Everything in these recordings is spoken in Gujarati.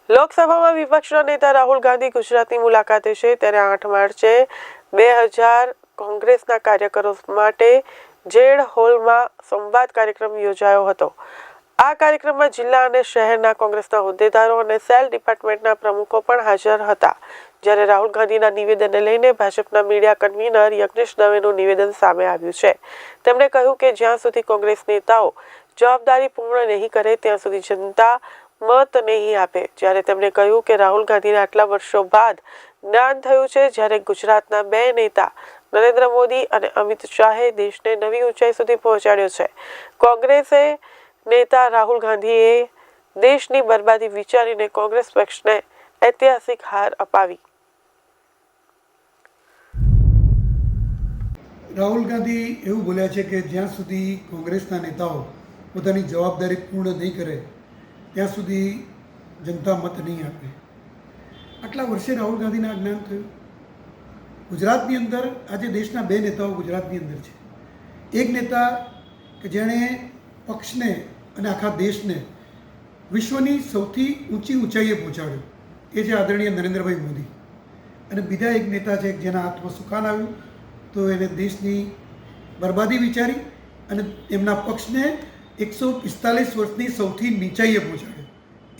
લોકસભામાં વિપક્ષના નેતા રાહુલ ગાંધી ગુજરાતની મુલાકાતે છે ત્યારે 8 માર્ચે 2000 કોંગ્રેસના કાર્યકરો માટે જેડ હોલમાં સંવાદ કાર્યક્રમ યોજાયો હતો। આ કાર્યક્રમમાં જિલ્લા અને શહેરના કોંગ્રેસના હોદ્દેદારો અને સેલ ડિપાર્ટમેન્ટના પ્રમુખો પણ હાજર હતા। જ્યારે રાહુલ ગાંધીના નિવેદનને લઈને ભાજપના મીડિયા કન્વીનર યજ્ઞેશ દવેનું નિવેદન સામે આવ્યું છે। તેમણે કહ્યું કે જ્યાં સુધી કોંગ્રેસ નેતાઓ જવાબદારી પૂર્ણ નહીં કરે ત્યાં સુધી જનતા મત નહીં આપે। જ્યારે તેમણે કહ્યું કે રાહુલ ગાંધીને આટલા વર્ષો બાદ જ્ઞાન થયું છે, જ્યારે ગુજરાતના બે નેતા નરેન્દ્ર મોદી અને અમિત શાહે દેશને નવી ઊંચાઈ સુધી પહોંચાડ્યો છે। કોંગ્રેસે નેતા રાહુલ ગાંધીએ દેશની બરબાદી વિચારીને કોંગ્રેસ પક્ષને ઐતિહાસિક હાર અપાવી। રાહુલ ગાંધી એવું બોલ્યા છે કે જ્યાં સુધી કોંગ્રેસના નેતાઓ પોતાની જવાબદારી પૂર્ણ નહીં કરે ત્યાં સુધી જનતા મત નહીં આપે। આટલા વર્ષે રાહુલ ગાંધીને આ જ્ઞાન થયું। ગુજરાતની અંદર આજે દેશના બે નેતાઓ ગુજરાતની અંદર છે। એક નેતા કે જેણે પક્ષને અને આખા દેશને વિશ્વની સૌથી ઊંચી ઊંચાઈએ પહોંચાડ્યો, એ છે આદરણીય નરેન્દ્રભાઈ મોદી। અને બીજા એક નેતા છે જેના હાથમાં સુકાન આવ્યું તો એને દેશની બરબાદી વિચારી અને એમના પક્ષને 145 વર્ષની સૌથી નીચાઈએ પહોંચાડ્યો।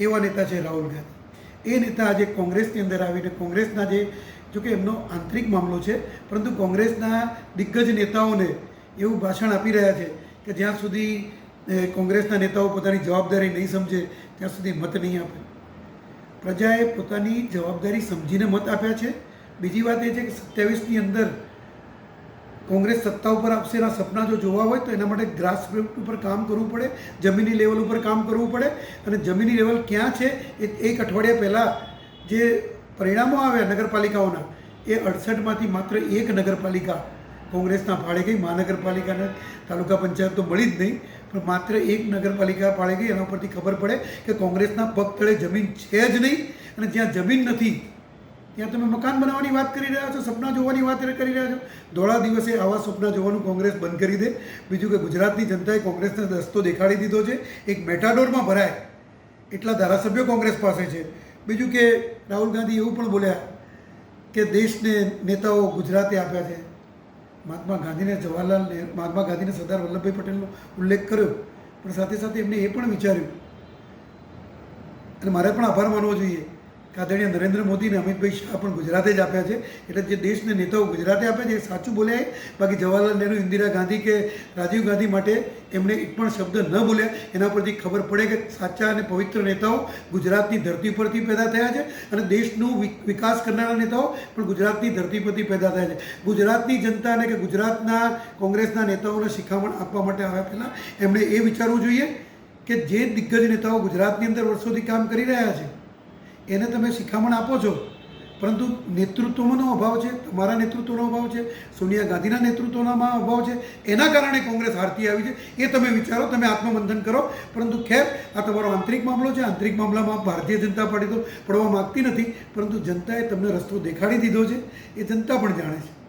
એવા નેતા છે રાહુલ ગાંધી। એ નેતા આજે કોંગ્રેસની અંદર આવીને કોંગ્રેસના જે જોકે એમનો આંતરિક મામલો છે, પરંતુ કોંગ્રેસના દિગ્ગજ નેતાઓને એવું ભાષણ આપી રહ્યા છે કે જ્યાં સુધી કોંગ્રેસના નેતાઓ પોતાની જવાબદારી નહીં સમજે ત્યાં સુધી મત નહીં આપે। પ્રજાએ પોતાની જવાબદારી સમજીને મત આપ્યા છે। બીજી વાત એ છે કે 27ની અંદર કોંગ્રેસ સત્તા ઉપર આપશે એના સપના જો જોવા હોય તો એના માટે ગ્રાસરૂટ ઉપર કામ કરવું પડે, જમીની લેવલ ઉપર કામ કરવું પડે। અને જમીની લેવલ ક્યાં છે એ એક અઠવાડિયા પહેલાં જે પરિણામો આવ્યા નગરપાલિકાઓના, એ 68માંથી માત્ર એક નગરપાલિકા કોંગ્રેસના ફાળે ગઈ। મહાનગરપાલિકાને તાલુકા પંચાયત તો મળી જ નહીં, પણ માત્ર એક નગરપાલિકા ફાળે ગઈ। એના ઉપરથી ખબર પડે કે કોંગ્રેસના પગ તળે જમીન છે જ નહીં। અને જ્યાં જમીન નથી ત્યાં તમે મકાન બનાવવાની વાત કરી રહ્યા છો, સપના જોવાની વાત કરી રહ્યા છો। ધોળા દિવસે આવા સપના જોવાનું કોંગ્રેસ બંધ કરી દે। બીજું કે ગુજરાતની જનતાએ કોંગ્રેસને રસ્તો દેખાડી દીધો છે। એક મેટાડોરમાં ભરાય એટલા ધારાસભ્યો કોંગ્રેસ પાસે છે। બીજું કે રાહુલ ગાંધી એવું પણ બોલ્યા કે દેશને નેતાઓ ગુજરાતે આપ્યા છે। મહાત્મા ગાંધીને સરદાર વલ્લભભાઈ પટેલનો ઉલ્લેખ કર્યો, પણ સાથે સાથે એમને એ પણ વિચાર્યું અને મારે પણ આભાર માનવો જોઈએ કે આદરણીય નરેન્દ્ર મોદી અને અમિતભાઈ શાહ પણ ગુજરાતે જ આપ્યા છે। એટલે જે દેશને નેતાઓ ગુજરાતે આપ્યા છે એ સાચું બોલ્યા। બાકી જવાહરલાલ નહેરુ, ઇન્દિરા ગાંધી કે રાજીવ ગાંધી માટે એમણે એક પણ શબ્દ ન બોલ્યા। એના પરથી ખબર પડે કે સાચા અને પવિત્ર નેતાઓ ગુજરાતની ધરતી પરથી પેદા થયા છે અને દેશનું વિકાસ કરનારા નેતાઓ પણ ગુજરાતની ધરતી પરથી પેદા થયા છે। ગુજરાતની જનતાને કે ગુજરાતના કોંગ્રેસના નેતાઓને શિખામણ આપવા માટે આવ્યા પહેલાં એમણે એ વિચારવું જોઈએ કે જે દિગ્ગજ નેતાઓ ગુજરાતની અંદર વર્ષોથી કામ કરી રહ્યા છે એને તમે શિખામણ આપો છો, પરંતુ નેતૃત્વનો અભાવ છે, તમારા નેતૃત્વનો અભાવ છે, સોનિયા ગાંધીના નેતૃત્વમાં અભાવ છે। એના કારણે કોંગ્રેસ હારતી આવી છે। એ તમે વિચારો, તમે આત્મમંથન કરો। પરંતુ ખેર, આ તમારો આંતરિક મામલો છે। આંતરિક મામલામાં ભારતીય જનતા પાર્ટી તો પડવા માગતી નથી, પરંતુ જનતાએ તમને રસ્તો દેખાડી દીધો છે, એ જનતા પણ જાણે છે।